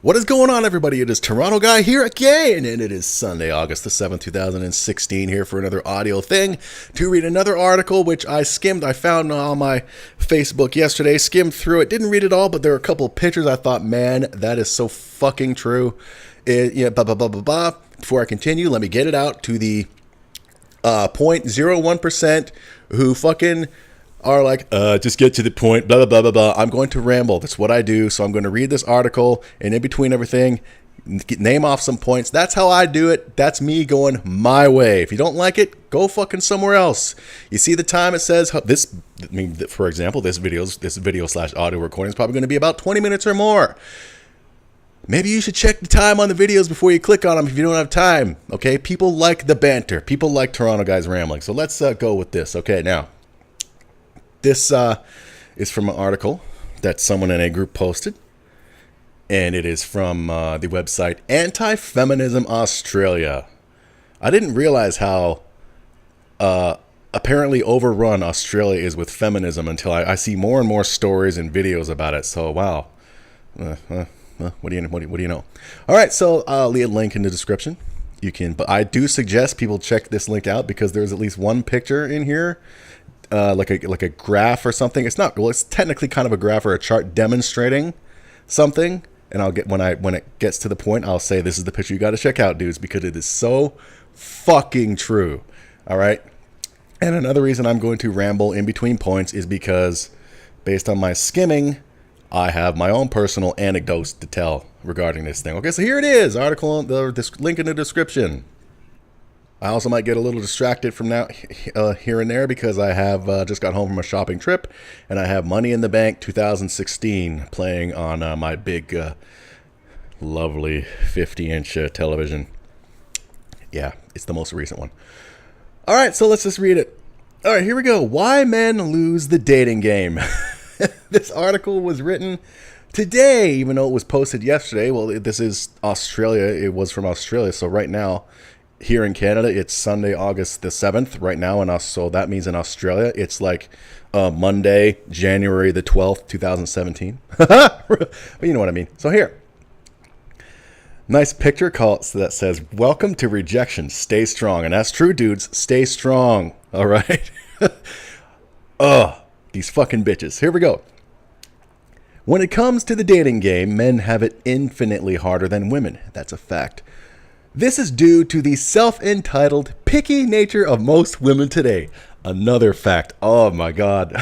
What is going on, everybody? It is Toronto Guy here again, and it is Sunday, August the 7th, 2016, here for another audio thing to read another article, which I skimmed. I found on my Facebook yesterday, skimmed through it, didn't read it all, but there were a couple pictures. I thought, man, that is so fucking true. Blah, blah, blah, blah, blah. Before I continue, let me get it out to the 0.01% who fucking are like, just get to the point, blah, blah, blah, blah, blah. I'm going to ramble. That's what I do. So I'm going to read this article, and in between everything, name off some points. That's how I do it. That's me going my way. If you don't like it, go fucking somewhere else. You see the time it says this, I mean, for example, this video / audio recording is probably going to be about 20 minutes or more. Maybe you should check the time on the videos before you click on them if you don't have time. Okay, people like the banter. People like Toronto Guys rambling. So let's go with this. Okay, now. This is from an article that someone in a group posted, and it is from the website Anti-Feminism Australia. I didn't realize how apparently overrun Australia is with feminism until I see more and more stories and videos about it. So, wow. What do you know? All right, so I'll leave a link in the description. You can, but I do suggest people check this link out because there's at least one picture in here. Like a graph or something. It's not, well, it's technically kind of a graph or a chart demonstrating something. And I'll get, when it gets to the point, I'll say this is the picture you got to check out, dudes, because it is so fucking true. All right. And another reason I'm going to ramble in between points is because based on my skimming, I have my own personal anecdotes to tell regarding this thing. Okay, so here it is. Article, this link in the description. I also might get a little distracted from now here and there because I have just got home from a shopping trip and I have Money in the Bank 2016 playing on my big, lovely 50-inch television. Yeah, it's the most recent one. All right, so let's just read it. All right, here we go. Why men lose the dating game. This article was written today, even though it was posted yesterday. Well, this is Australia. It was from Australia, so right now, here in Canada, it's Sunday, August the 7th right now, and so that means in Australia, it's like Monday, January the 12th, 2017. But you know what I mean. So here, nice picture that says, "Welcome to rejection. Stay strong." And that's true, dudes. Stay strong. All right. These fucking bitches. Here we go. When it comes to the dating game, men have it infinitely harder than women. That's a fact. This is due to the self-entitled, picky nature of most women today. Another fact. Oh my God.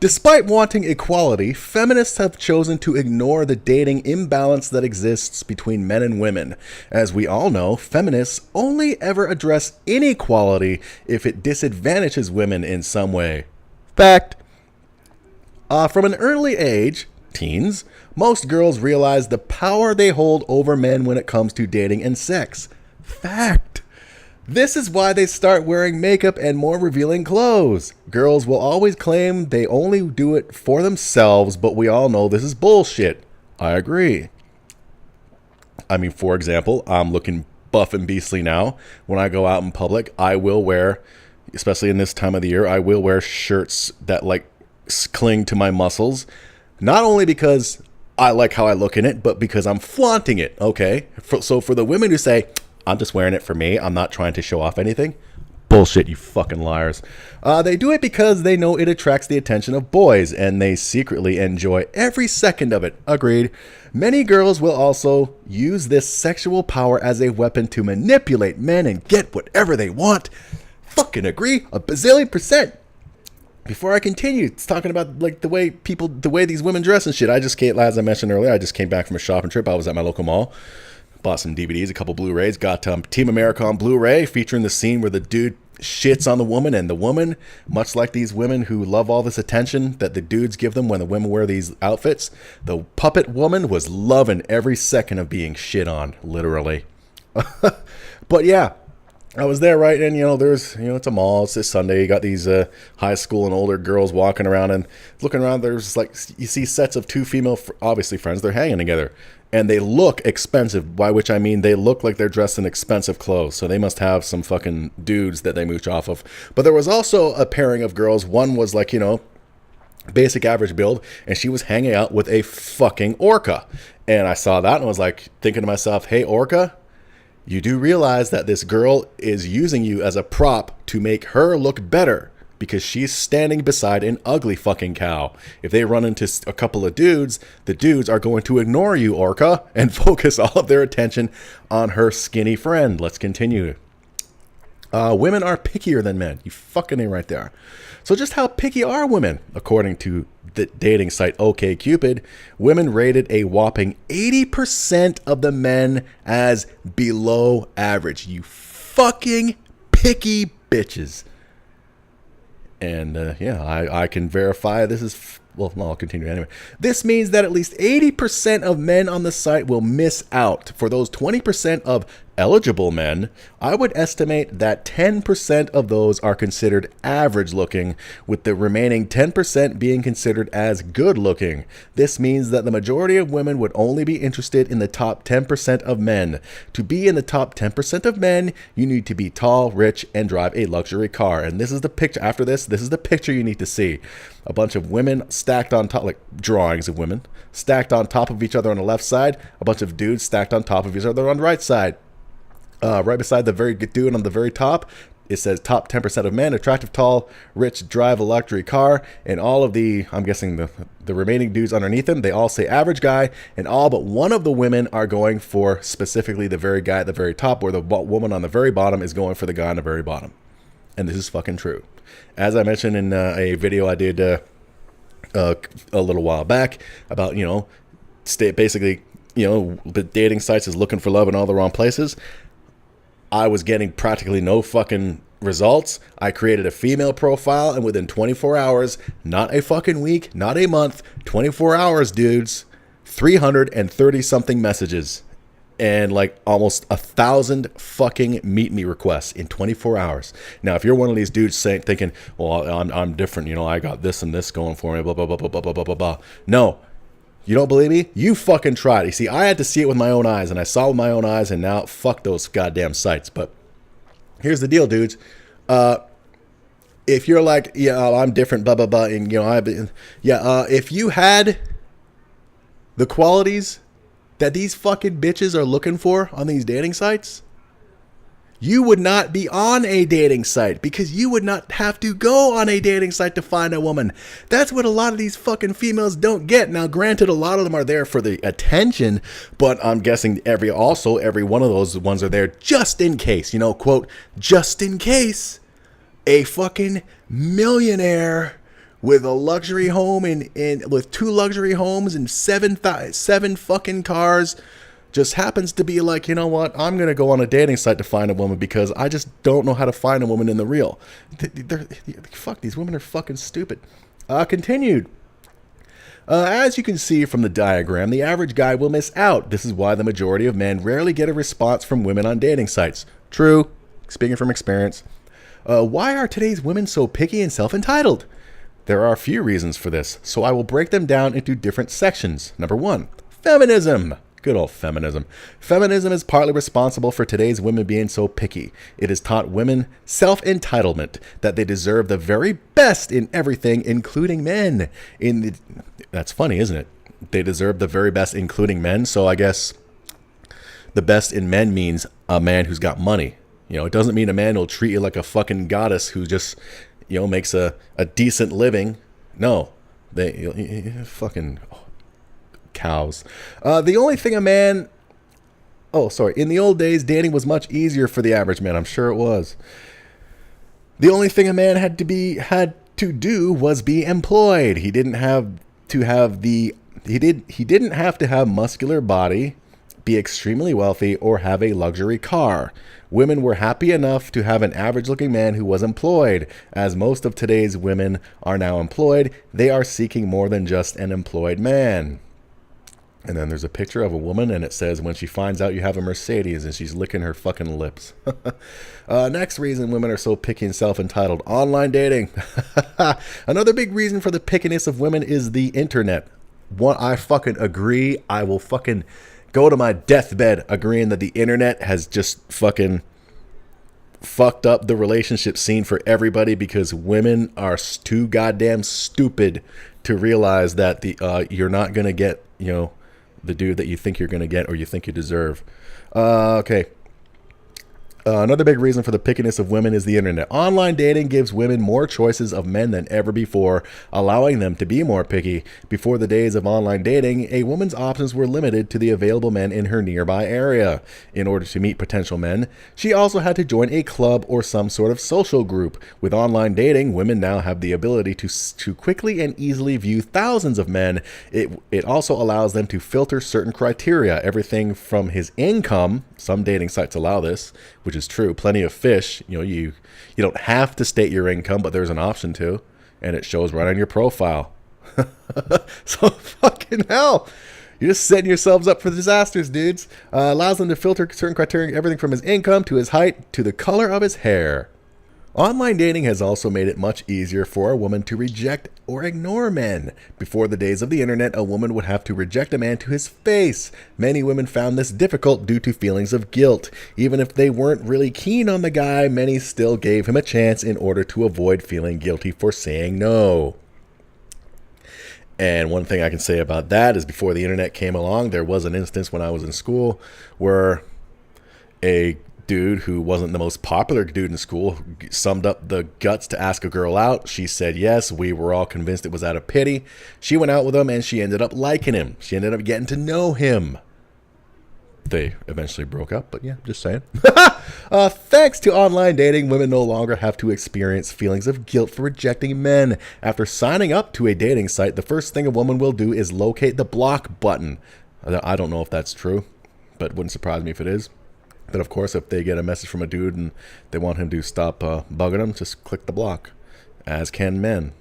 Despite wanting equality, feminists have chosen to ignore the dating imbalance that exists between men and women. As we all know, feminists only ever address inequality if it disadvantages women in some way. Fact. From an early age, teens, most girls realize the power they hold over men when it comes to dating and sex. Fact. This is why they start wearing makeup and more revealing clothes. Girls will always claim they only do it for themselves, but we all know this is bullshit. I agree. I mean, for example, I'm looking buff and beastly now. When I go out in public, I will wear, especially in this time of the year, I will wear shirts that like cling to my muscles. Not only because I like how I look in it, but because I'm flaunting it, okay? So for the women who say, I'm just wearing it for me, I'm not trying to show off anything, bullshit, you fucking liars. They do it because they know it attracts the attention of boys, and they secretly enjoy every second of it. Agreed. Many girls will also use this sexual power as a weapon to manipulate men and get whatever they want. Fucking agree, a bazillion %. Before I continue, it's talking about like the way these women dress and shit. I just came, as I mentioned earlier, I just came back from a shopping trip. I was at my local mall, bought some DVDs, a couple Blu-rays, got Team America on Blu-ray, featuring the scene where the dude shits on the woman, and the woman, much like these women who love all this attention that the dudes give them when the women wear these outfits, the puppet woman was loving every second of being shit on, literally. But yeah. I was there, right? And, there's, it's a mall. It's this Sunday. You got these high school and older girls walking around and looking around. There's like, you see sets of two female, obviously friends. They're hanging together and they look expensive, by which I mean they look like they're dressed in expensive clothes. So they must have some fucking dudes that they mooch off of. But there was also a pairing of girls. One was like, basic average build, and she was hanging out with a fucking orca. And I saw that and was like thinking to myself, hey, orca, you do realize that this girl is using you as a prop to make her look better because she's standing beside an ugly fucking cow. If they run into a couple of dudes, the dudes are going to ignore you, orca, and focus all of their attention on her skinny friend. Let's continue. Women are pickier than men. You fucking ain't right there. So just how picky are women? According to the dating site OkCupid, women rated a whopping 80% of the men as below average. You fucking picky bitches. And I can verify this is... Well, no, I'll continue anyway. This means that at least 80% of men on the site will miss out. For those 20% of eligible men, I would estimate that 10% of those are considered average looking, with the remaining 10% being considered as good looking. This means that the majority of women would only be interested in the top 10% of men. To be in the top 10% of men, you need to be tall, rich, and drive a luxury car. And this is the picture. After this is the picture you need to see. A bunch of women stacked on top, like drawings of women, stacked on top of each other on the left side. A bunch of dudes stacked on top of each other on the right side. Right beside the very good dude on the very top, it says top 10% of men, attractive, tall, rich, drive a luxury car. And all of the, I'm guessing the remaining dudes underneath them, they all say average guy. And all but one of the women are going for specifically the very guy at the very top, where the woman on the very bottom is going for the guy on the very bottom. And this is fucking true. As I mentioned in a video I did a little while back about, basically, the dating sites is looking for love in all the wrong places. I was getting practically no fucking results. I created a female profile, and within 24 hours, not a fucking week, not a month, 24 hours, dudes, 330 something messages. And like almost 1,000 fucking meet me requests in 24 hours. Now, if you're one of these dudes thinking, well, I'm different, I got this and this going for me, blah, blah, blah, blah, blah, blah, blah, blah. No, you don't believe me? You fucking tried. You see, I had to see it with my own eyes, and I saw it with my own eyes, and now fuck those goddamn sites. But here's the deal, dudes. If you're like, yeah, I'm different, blah, blah, blah, and if you had the qualities that these fucking bitches are looking for on these dating sites, you would not be on a dating site, because you would not have to go on a dating site to find a woman. That's what a lot of these fucking females don't get. Now, granted, a lot of them are there for the attention, but I'm guessing every one of those ones are there just in case, quote, just in case a fucking millionaire with a luxury home with 2 luxury homes and 7 fucking cars just happens to be like, you know what, I'm going to go on a dating site to find a woman because I just don't know how to find a woman in the real. Fuck, these women are fucking stupid. Continued. As you can see from the diagram, the average guy will miss out. This is why the majority of men rarely get a response from women on dating sites. True. Speaking from experience. Why are today's women so picky and self-entitled? There are a few reasons for this, so I will break them down into different sections. Number 1, feminism. Good old feminism. Feminism is partly responsible for today's women being so picky. It has taught women self-entitlement, that they deserve the very best in everything, including men. That's funny, isn't it? They deserve the very best, including men. So I guess the best in men means a man who's got money. It doesn't mean a man will treat you like a fucking goddess who just, makes a decent living. No, they fucking cows. The only thing in the old days, dating was much easier for the average man. I'm sure it was. The only thing a man had to do was be employed. He didn't have to have muscular body, be extremely wealthy, or have a luxury car. Women were happy enough to have an average-looking man who was employed. As most of today's women are now employed, they are seeking more than just an employed man. And then there's a picture of a woman, and it says, when she finds out you have a Mercedes, and she's licking her fucking lips. Next reason women are so picky and self-entitled: online dating. Another big reason for the pickiness of women is the internet. I fucking agree. I will fucking go to my deathbed agreeing that the internet has just fucking fucked up the relationship scene for everybody because women are too goddamn stupid to realize that you're not gonna get, the dude that you think you're gonna get or you think you deserve. Okay. Another big reason for the pickiness of women is the internet. Online dating gives women more choices of men than ever before, allowing them to be more picky. Before the days of online dating, a woman's options were limited to the available men in her nearby area. In order to meet potential men, she also had to join a club or some sort of social group. With online dating, women now have the ability to quickly and easily view thousands of men. It also allows them to filter certain criteria, everything from his income. Some dating sites allow this, which is true. Plenty of fish. You don't have to state your income, but there's an option to, and it shows right on your profile. So fucking hell, you're just setting yourselves up for disasters, dudes. Allows them to filter certain criteria, everything from his income to his height to the color of his hair. Online dating has also made it much easier for a woman to reject or ignore men. Before the days of the internet, a woman would have to reject a man to his face. Many women found this difficult due to feelings of guilt. Even if they weren't really keen on the guy, many still gave him a chance in order to avoid feeling guilty for saying no. And one thing I can say about that is before the internet came along, there was an instance when I was in school where a dude who wasn't the most popular dude in school summed up the guts to ask a girl out. She said yes. We were all convinced it was out of pity. She went out with him and she ended up liking him. She ended up getting to know him. They eventually broke up, but yeah, just saying. Thanks to online dating, women no longer have to experience feelings of guilt for rejecting men. After signing up to a dating site, the first thing a woman will do is locate the block button. I don't know if that's true, but it wouldn't surprise me if it is. But of course, if they get a message from a dude and they want him to stop bugging them, just click the block, as can men.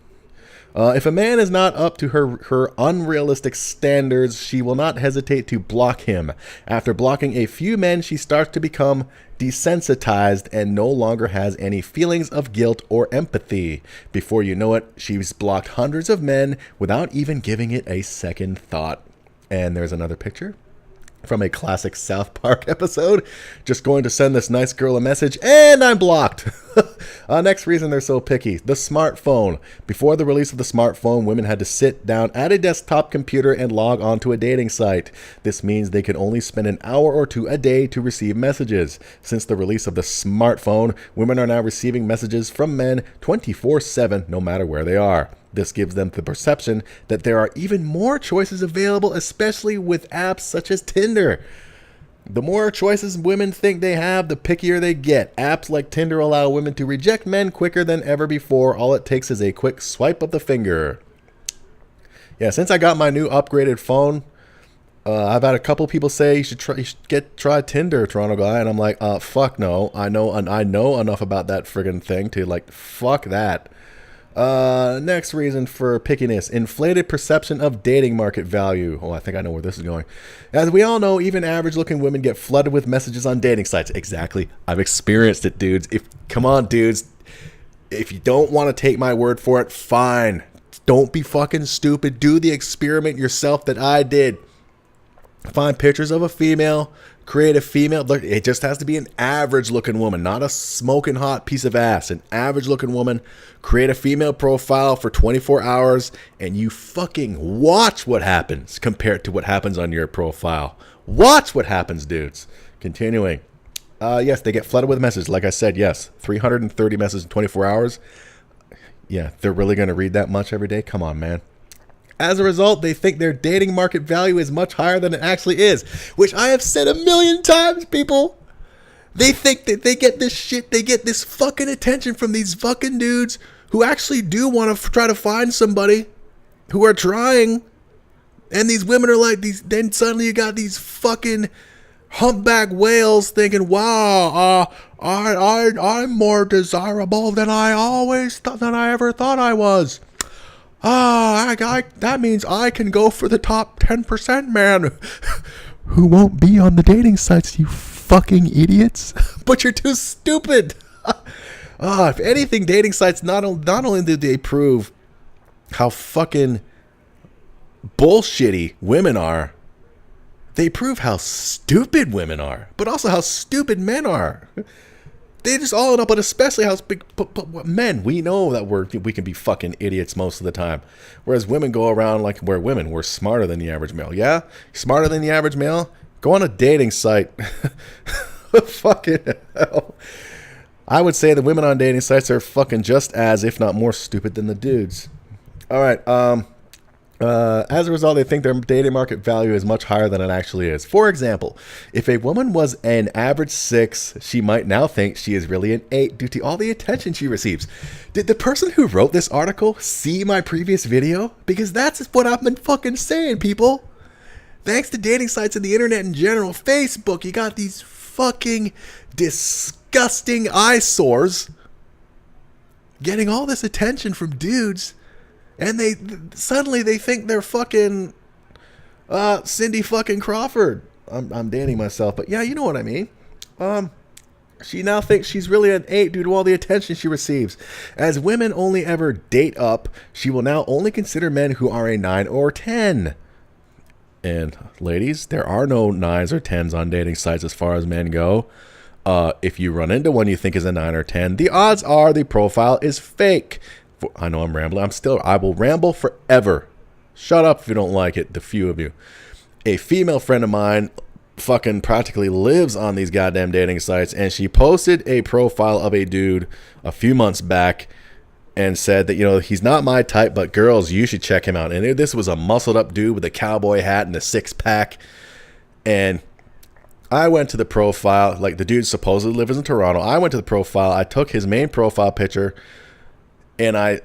If a man is not up to her unrealistic standards, she will not hesitate to block him. After blocking a few men, she starts to become desensitized and no longer has any feelings of guilt or empathy. Before you know it, she's blocked hundreds of men without even giving it a second thought. And there's another picture from a classic South Park episode. Just going to send this nice girl a message and I'm blocked. Next reason they're so picky, the smartphone. Before the release of the smartphone, women had to sit down at a desktop computer and log onto a dating site. This means they could only spend an hour or two a day to receive messages. Since the release of the smartphone, women are now receiving messages from men 24/7, no matter where they are. This gives them the perception that there are even more choices available, especially with apps such as Tinder. The more choices women think they have, the pickier they get. Apps like Tinder allow women to reject men quicker than ever before. All it takes is a quick swipe of the finger. Yeah, since I got my new upgraded phone, I've had a couple people say you should try Tinder, Toronto guy, and I'm like, fuck no. I know enough about that friggin' thing to fuck that. Next reason for pickiness, inflated perception of dating market value. Oh, I think I know where this is going. As we all know, even average-looking women get flooded with messages on dating sites. Exactly. I've experienced it, dudes. Come on, dudes. If you don't want to take my word for it, fine. Don't be fucking stupid. Do the experiment yourself that I did. Find pictures of a female, create a female. It just has to be an average looking woman, not a smoking hot piece of ass. An average looking woman, create a female profile for 24 hours and you fucking watch what happens compared to what happens on your profile. Watch what happens, dudes. Continuing. Yes, they get flooded with messages. Like I said, yes, 330 messages in 24 hours. Yeah, they're really going to read that much every day? Come on, man. As a result, they think their dating market value is much higher than it actually is, which I have said a million times, people. They think that they get this shit, they get this fucking attention from these fucking dudes who actually do want to try to find somebody, who are trying. And these women are like these, then suddenly you got these fucking humpback whales thinking, wow, I'm more desirable than I ever thought I was. That means I can go for the top 10% man who won't be on the dating sites, you fucking idiots. But you're too stupid. If anything, dating sites not only do they prove how fucking bullshitty women are, they prove how stupid women are, but also how stupid men are. They just all end up, but especially how big. But men, we know that we can be fucking idiots most of the time, whereas women go around like we're smarter than the average male. Yeah, smarter than the average male. Go on a dating site. Fucking hell. I would say the women on dating sites are fucking just as, if not more, stupid than the dudes. All right. As a result, they think their dating market value is much higher than it actually is. For example, if a woman was an average 6, she might now think she is really an 8 due to all the attention she receives. Did the person who wrote this article see my previous video? Because that's what I've been fucking saying, people. Thanks to dating sites and the internet in general, Facebook, you got these fucking disgusting eyesores getting all this attention from dudes. And they suddenly think they're fucking Cindy fucking Crawford. I'm dating myself, but yeah, you know what I mean. She now thinks she's really an 8 due to all the attention she receives. As women only ever date up, she will now only consider men who are a 9 or 10. And ladies, there are no 9s or 10s on dating sites as far as men go. If you run into one you think is a 9 or 10, the odds are the profile is fake. I know I'm rambling. I will ramble forever. Shut up if you don't like it, the few of you. A female friend of mine fucking practically lives on these goddamn dating sites, and she posted a profile of a dude a few months back and said that, he's not my type, but girls, you should check him out. And this was a muscled up dude with a cowboy hat and a 6-pack. And I went to the profile, like the dude supposedly lives in Toronto. I went to the profile. I took his main profile picture and I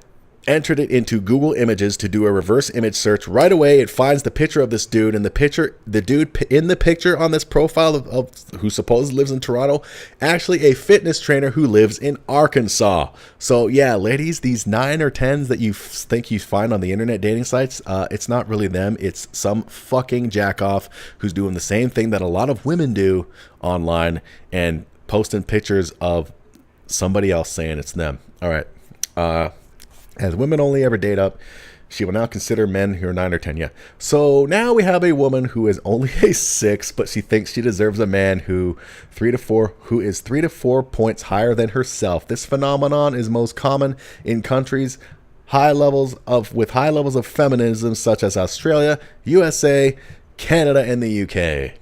entered it into Google Images to do a reverse image search. Right away, it finds the picture of this dude, and the dude in the picture on this profile of who supposedly lives in Toronto, actually a fitness trainer who lives in Arkansas. So yeah, ladies, these 9 or 10s that you think you find on the internet dating sites, it's not really them. It's some fucking jackoff who's doing the same thing that a lot of women do online and posting pictures of somebody else saying it's them. All right. As women only ever date up, she will now consider men who are 9 or 10. Yeah. So now we have a woman who is only a 6, but she thinks she deserves a man who is 3 to 4 points higher than herself. This phenomenon is most common in countries with high levels of feminism, such as Australia, USA, Canada, and the UK.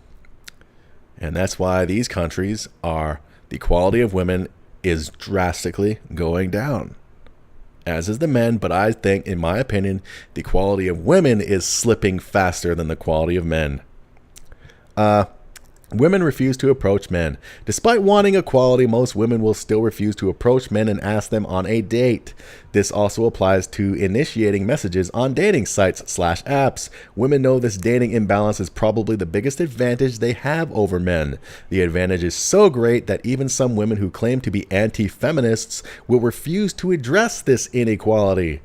And that's why these countries the quality of women is drastically going down, as is the men. But I think, in my opinion, the quality of women is slipping faster than the quality of men. Women refuse to approach men. Despite wanting equality, most women will still refuse to approach men and ask them on a date. This also applies to initiating messages on dating sites/apps. Women know this dating imbalance is probably the biggest advantage they have over men. The advantage is so great that even some women who claim to be anti-feminists will refuse to address this inequality.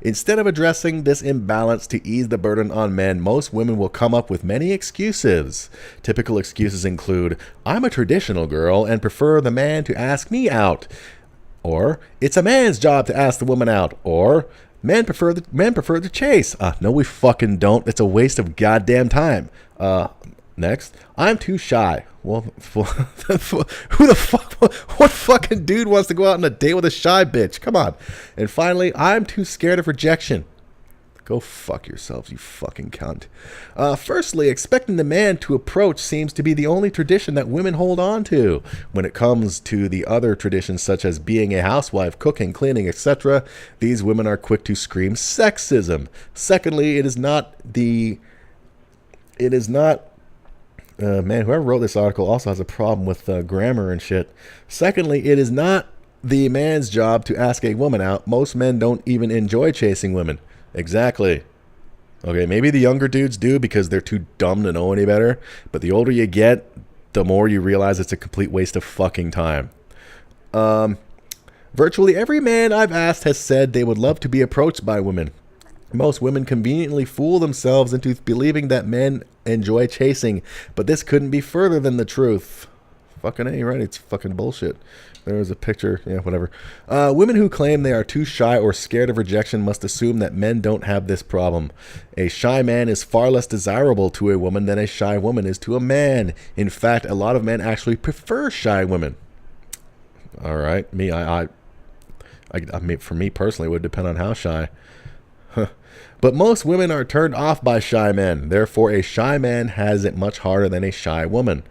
Instead of addressing this imbalance to ease the burden on men, most women will come up with many excuses. Typical excuses include, I'm a traditional girl and prefer the man to ask me out. Or, it's a man's job to ask the woman out. Or, men prefer the chase. No, we fucking don't. It's a waste of goddamn time. Next, I'm too shy. Well, who the fuck, what fucking dude wants to go out on a date with a shy bitch? Come on. And finally, I'm too scared of rejection. Go fuck yourselves, you fucking cunt. Firstly, expecting the man to approach seems to be the only tradition that women hold on to. When it comes to the other traditions, such as being a housewife, cooking, cleaning, etc., these women are quick to scream sexism. Secondly, man, whoever wrote this article also has a problem with grammar and shit. Secondly, it is not the man's job to ask a woman out. Most men don't even enjoy chasing women. Exactly. Okay, maybe the younger dudes do because they're too dumb to know any better. But the older you get, the more you realize it's a complete waste of fucking time. Virtually every man I've asked has said they would love to be approached by women. Most women conveniently fool themselves into believing that men enjoy chasing, but this couldn't be further than the truth. Fucking A, right? It's fucking bullshit. There's a picture. Yeah, whatever. Women who claim they are too shy or scared of rejection must assume that men don't have this problem. A shy man is far less desirable to a woman than a shy woman is to a man. In fact, a lot of men actually prefer shy women. All right. I mean, for me personally, it would depend on how shy. But most women are turned off by shy men. Therefore, a shy man has it much harder than a shy woman.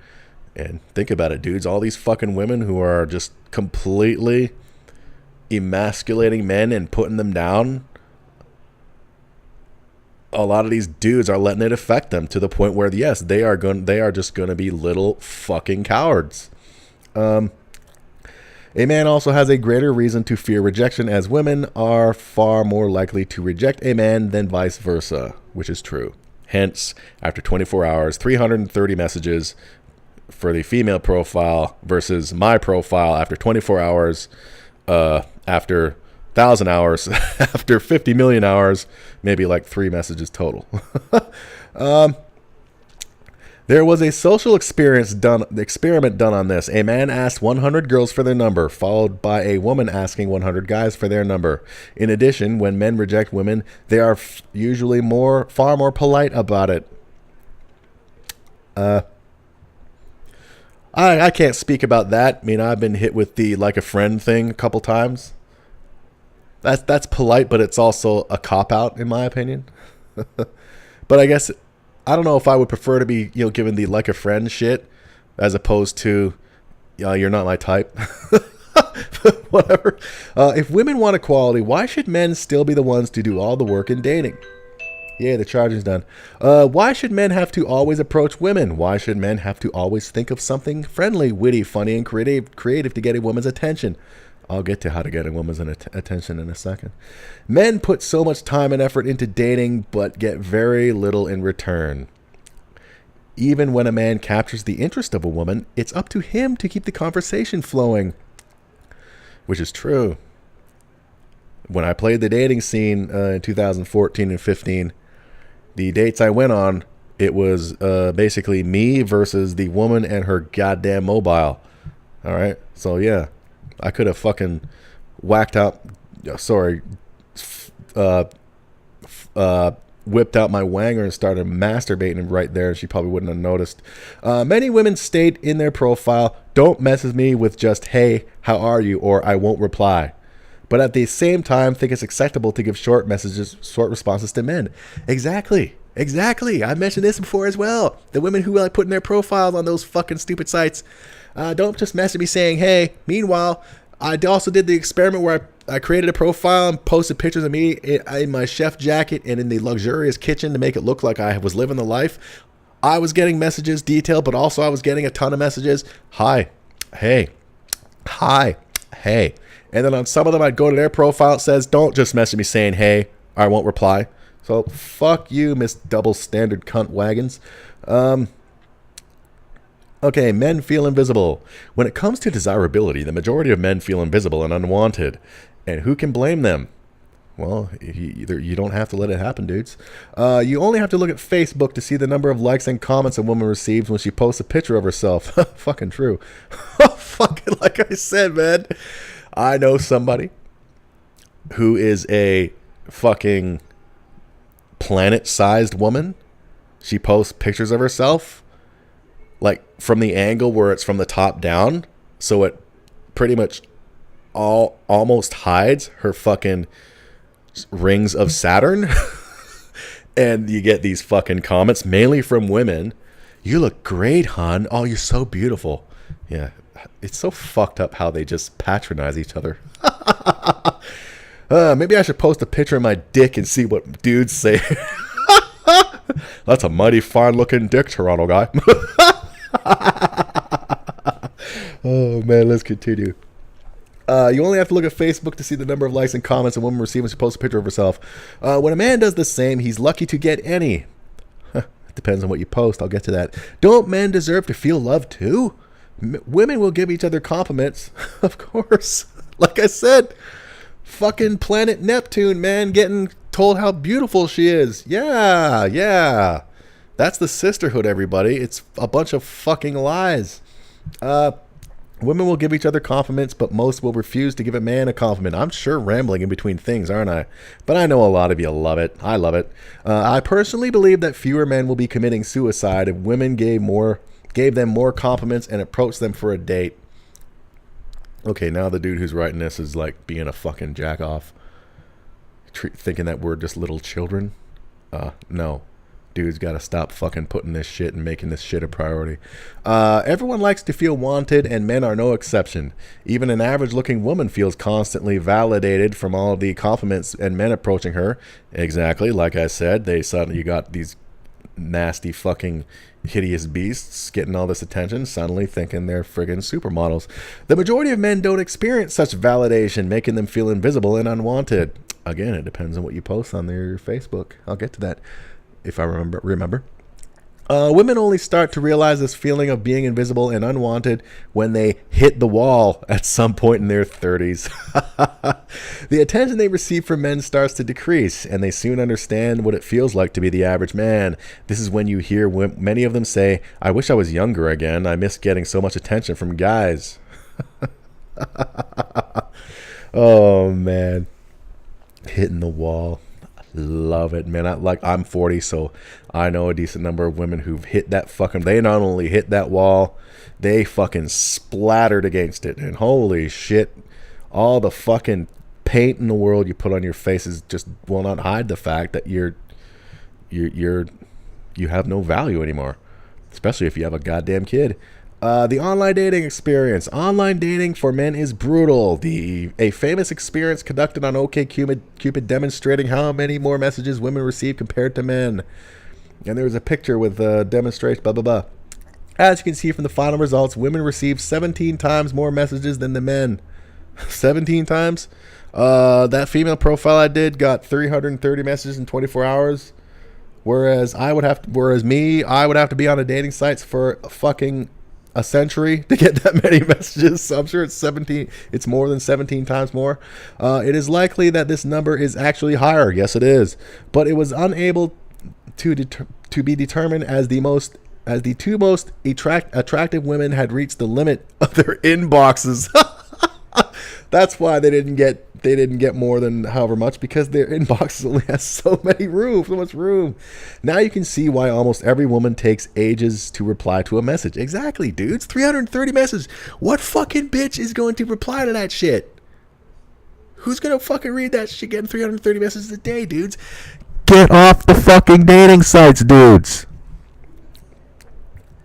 And think about it, dudes. All these fucking women who are just completely emasculating men and putting them down. A lot of these dudes are letting it affect them to the point where, yes, they are just going to be little fucking cowards. A man also has a greater reason to fear rejection, as women are far more likely to reject a man than vice versa, which is true. Hence, after 24 hours, 330 messages for the female profile versus my profile after 24 hours, after 1,000 hours, after 50 million hours, maybe like 3 messages total. There was a social experiment done on this. A man asked 100 girls for their number, followed by a woman asking 100 guys for their number. In addition, when men reject women, they are usually far more polite about it. I can't speak about that. I mean, I've been hit with the like a friend thing a couple times. That's polite, but it's also a cop-out, in my opinion. But I guess, I don't know if I would prefer to be, given the like a friend shit, as opposed to, you're not my type. Whatever. If women want equality, why should men still be the ones to do all the work in dating? Yeah, the charging's done. Why should men have to always approach women? Why should men have to always think of something friendly, witty, funny, and creative to get a woman's attention? I'll get to how to get a woman's attention in a second. Men put so much time and effort into dating, but get very little in return. Even when a man captures the interest of a woman, it's up to him to keep the conversation flowing. Which is true. When I played the dating scene in 2014 and 15, the dates I went on, it was basically me versus the woman and her goddamn mobile. All right? So, yeah. I could have fucking whipped out my wanger and started masturbating right there, and she probably wouldn't have noticed. Many women state in their profile, "Don't message me with just, hey, how are you?" or "I won't reply." But at the same time, think it's acceptable to give short responses to men. Exactly. I mentioned this before as well. The women who like putting their profiles on those fucking stupid sites. Don't just message me saying, hey. Meanwhile, I also did the experiment where I created a profile and posted pictures of me in my chef jacket and in the luxurious kitchen to make it look like I was living the life. I was getting messages detailed, but also I was getting a ton of messages. Hi. Hey. Hi. Hey. And then on some of them, I'd go to their profile. It says, don't just message me saying, hey, I won't reply. So fuck you, Miss Double Standard Cunt Wagons. Okay, men feel invisible. When it comes to desirability, the majority of men feel invisible and unwanted. And who can blame them? Well, you don't have to let it happen, dudes. You only have to look at Facebook to see the number of likes and comments a woman receives when she posts a picture of herself. Fucking true. Fucking like I said, man. I know somebody who is a fucking planet-sized woman. She posts pictures of herself like from the angle where it's from the top down, so it pretty much almost hides her fucking rings of Saturn. And you get these fucking comments, mainly from women. You look great, hon. Oh, you're so beautiful. Yeah, it's so fucked up how they just patronize each other. Maybe I should post a picture of my dick and see what dudes say. That's a mighty fine-looking dick, Toronto guy. Oh, man, let's continue. You only have to look at Facebook to see the number of likes and comments a woman receives when she posts a picture of herself. When a man does the same, he's lucky to get any. It depends on what you post. I'll get to that. Don't men deserve to feel loved too? Women will give each other compliments. Of course. Like I said, fucking planet Neptune, man, getting told how beautiful she is. Yeah. That's the sisterhood, everybody. It's a bunch of fucking lies. Women will give each other compliments, but most will refuse to give a man a compliment. I'm sure rambling in between things, aren't I? But I know a lot of you love it. I love it. I personally believe that fewer men will be committing suicide if women gave them more compliments and approached them for a date. Okay, now the dude who's writing this is like being a fucking jack off, thinking that we're just little children. No. Dude's got to stop fucking putting this shit and making this shit a priority. Everyone likes to feel wanted, and men are no exception. Even an average-looking woman feels constantly validated from all of the compliments and men approaching her. Exactly, like I said, you got these nasty fucking hideous beasts getting all this attention, suddenly thinking they're friggin' supermodels. The majority of men don't experience such validation, making them feel invisible and unwanted. Again, it depends on what you post on their Facebook. I'll get to that if I remember. Women only start to realize this feeling of being invisible and unwanted when they hit the wall at some point in their 30s. The attention they receive from men starts to decrease, and they soon understand what it feels like to be the average man. This is when you hear many of them say, "I wish I was younger again. I miss getting so much attention from guys." Oh, man. Hitting the wall. Love it, man. I'm 40, so I know a decent number of women who've hit that fucking... They not only hit that wall, they fucking splattered against it. And holy shit, all the fucking paint in the world you put on your faces just will not hide the fact that you have no value anymore. Especially if you have a goddamn kid. The online dating experience. Online dating for men is brutal. A famous experience conducted on OkCupid demonstrating how many more messages women receive compared to men. And there was a picture with demonstration, blah, blah, blah. As you can see from the final results, women received 17 times more messages than the men. 17 times? That female profile I did got 330 messages in 24 hours. Whereas I would have to be on a dating sites for fucking a century to get that many messages. So I'm sure it's more than 17 times more. It is likely that this number is actually higher. Yes, it is. But it was unable to be determined as the two most attractive women had reached the limit of their inboxes. That's why they didn't get more than however much, because their inboxes only has so much room. Now you can see why almost every woman takes ages to reply to a message. Exactly, dudes. 330 messages. What fucking bitch is going to reply to that shit? Who's going to fucking read that shit getting 330 messages a day, dudes? Get off the fucking dating sites, dudes.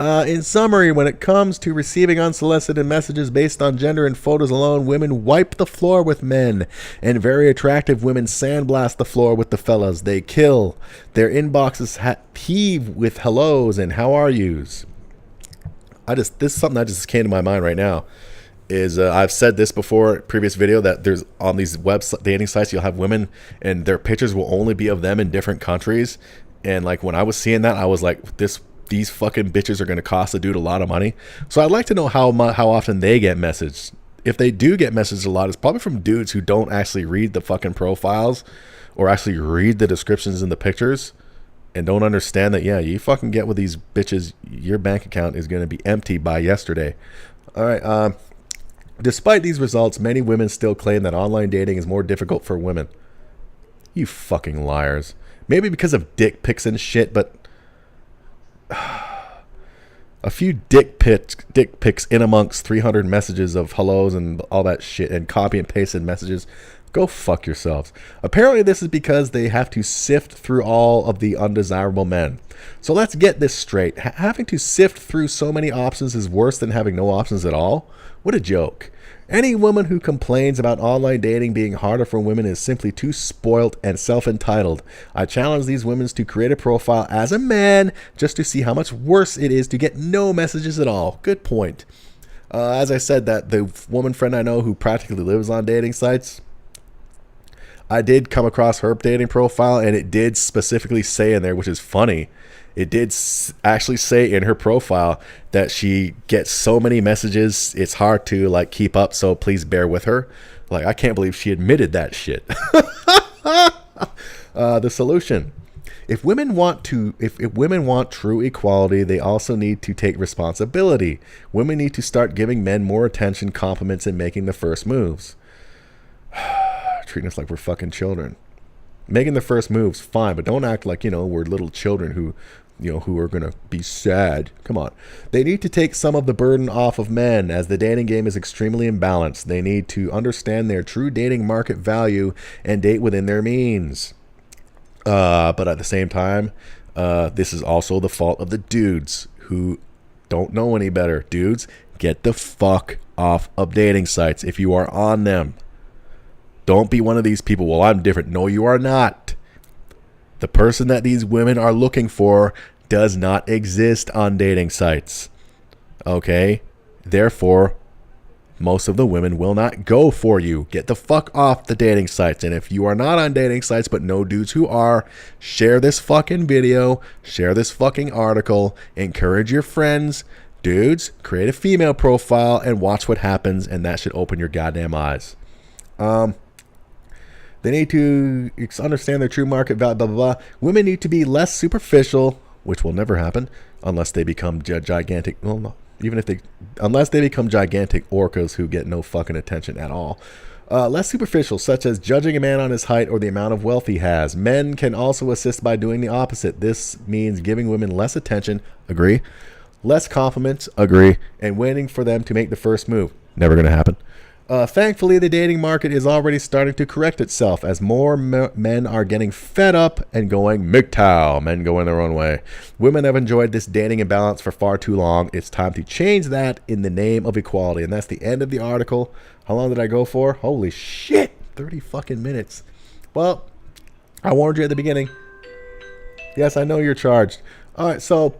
In summary, when it comes to receiving unsolicited messages based on gender and photos alone, women wipe the floor with men, and very attractive women sandblast the floor with the fellas. They kill. Their inboxes heave with hellos and how are yous. This is something that just came to my mind right now. I've said this before, previous video, that there's on these dating sites, you'll have women and their pictures will only be of them in different countries. And like when I was seeing that, I was like, these fucking bitches are going to cost a dude a lot of money. So I'd like to know how often they get messaged. If they do get messaged a lot, it's probably from dudes who don't actually read the fucking profiles or actually read the descriptions in the pictures and don't understand that, yeah, you fucking get with these bitches, your bank account is going to be empty by yesterday. All right. Despite these results, many women still claim that online dating is more difficult for women. You fucking liars. Maybe because of dick pics and shit, but a few dick pics in amongst 300 messages of hellos and all that shit and copy and pasted messages. Go fuck yourselves. Apparently this is because they have to sift through all of the undesirable men. So let's get this straight. Having to sift through so many options is worse than having no options at all? What a joke. Any woman who complains about online dating being harder for women is simply too spoilt and self-entitled. I challenge these women to create a profile as a man just to see how much worse it is to get no messages at all. Good point. As I said, that the woman friend I know who practically lives on dating sites, I did come across her dating profile, and it did specifically say in there, which is funny, it did actually say in her profile that she gets so many messages, it's hard to like keep up, so please bear with her. Like, I can't believe she admitted that shit. The solution. If women want true equality, they also need to take responsibility. Women need to start giving men more attention, compliments, and making the first moves. Treating us like we're fucking children. Making the first moves, fine, but don't act like, we're little children who who are going to be sad. Come on. They need to take some of the burden off of men, as the dating game is extremely imbalanced. They need to understand their true dating market value and date within their means. But at the same time, this is also the fault of the dudes who don't know any better. Dudes, get the fuck off of dating sites if you are on them. Don't be one of these people, well, I'm different. No, you are not. The person that these women are looking for does not exist on dating sites. Okay? Therefore, most of the women will not go for you. Get the fuck off the dating sites. And if you are not on dating sites but know dudes who are, share this fucking video, share this fucking article, encourage your friends. Dudes, create a female profile and watch what happens, and that should open your goddamn eyes. They need to understand their true market value, blah, blah, blah. Women need to be less superficial, which will never happen unless they become gigantic. Well, no, unless they become gigantic orcas who get no fucking attention at all. Less superficial, such as judging a man on his height or the amount of wealth he has. Men can also assist by doing the opposite. This means giving women less attention, agree, less compliments, agree, and waiting for them to make the first move. Never going to happen. Thankfully, the dating market is already starting to correct itself as more men are getting fed up and going MGTOW, men going their own way. Women have enjoyed this dating imbalance for far too long. It's time to change that in the name of equality. And that's the end of the article. How long did I go for? Holy shit, 30 fucking minutes. Well, I warned you at the beginning. Yes, I know you're charged. All right, so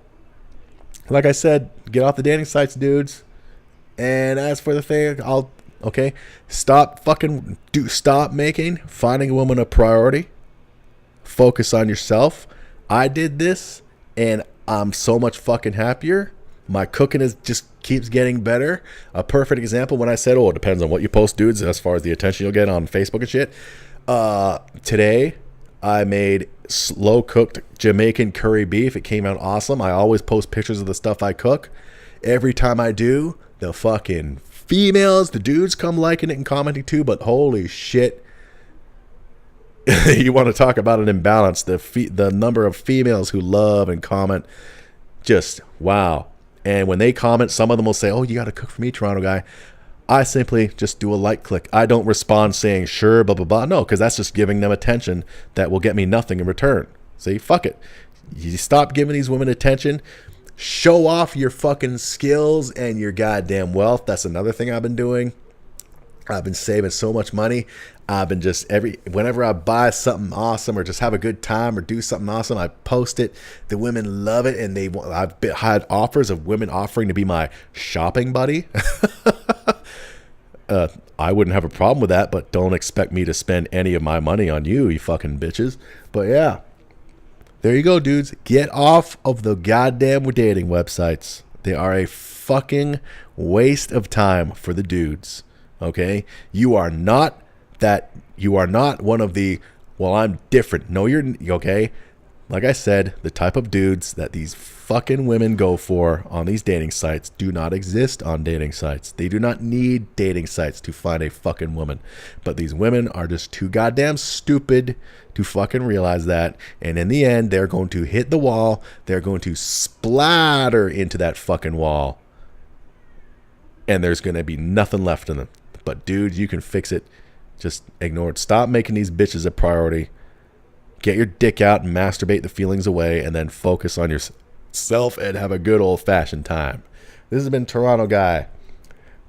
like I said, get off the dating sites, dudes. And as for the thing, okay, stop making finding a woman a priority. Focus on yourself. I did this and I'm so much fucking happier. My cooking just keeps getting better. A perfect example when I said, it depends on what you post, dudes, as far as the attention you'll get on Facebook and shit. Today I made slow cooked Jamaican curry beef. It came out awesome. I always post pictures of the stuff I cook. Every time I do, the fucking females, the dudes come liking it and commenting too, but holy shit. You want to talk about an imbalance. The number of females who love and comment, just wow. And when they comment, some of them will say, you got to cook for me, Toronto guy. I simply just do a like click. I don't respond saying sure, blah, blah, blah. No, because that's just giving them attention that will get me nothing in return. See, fuck it. You stop giving these women attention. Show off your fucking skills and your goddamn wealth. That's another thing I've been doing. I've been saving so much money. I've been whenever I buy something awesome or just have a good time or do something awesome, I post it. The women love it, and I've had offers of women offering to be my shopping buddy. I wouldn't have a problem with that, but don't expect me to spend any of my money on you fucking bitches. But yeah. There you go, dudes. Get off of the goddamn dating websites. They are a fucking waste of time for the dudes. Okay? You are not one of the, I'm different. No, you're okay. Like I said, the type of dudes that these fucking women go for on these dating sites do not exist on dating sites. They do not need dating sites to find a fucking woman. But these women are just too goddamn stupid to fucking realize that. And in the end, they're going to hit the wall. They're going to splatter into that fucking wall. And there's going to be nothing left in them. But dudes, you can fix it. Just ignore it. Stop making these bitches a priority. Get your dick out and masturbate the feelings away, and then focus on yourself and have a good old-fashioned time. This has been Toronto Guy.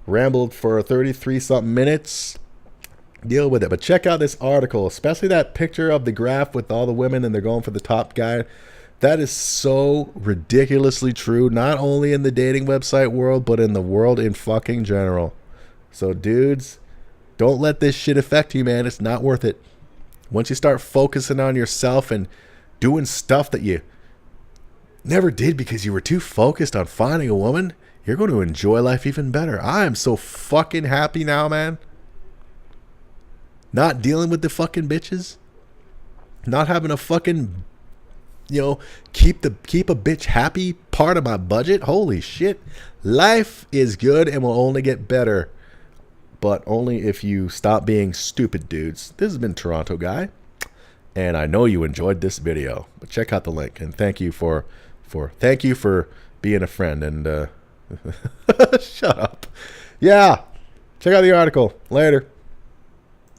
Rambled for 33-something minutes. Deal with it. But check out this article, especially that picture of the graph with all the women and they're going for the top guy. That is so ridiculously true, not only in the dating website world, but in the world in fucking general. So, dudes, don't let this shit affect you, man. It's not worth it. Once you start focusing on yourself and doing stuff that you never did because you were too focused on finding a woman, you're going to enjoy life even better. I am so fucking happy now, man. Not dealing with the fucking bitches. Not having a fucking, keep a bitch happy part of my budget. Holy shit. Life is good and will only get better. But only if you stop being stupid, dudes. This has been Toronto Guy, and I know you enjoyed this video. But check out the link, and thank you for for. Thank you for being a friend. And shut up. Yeah. Check out the article. Later.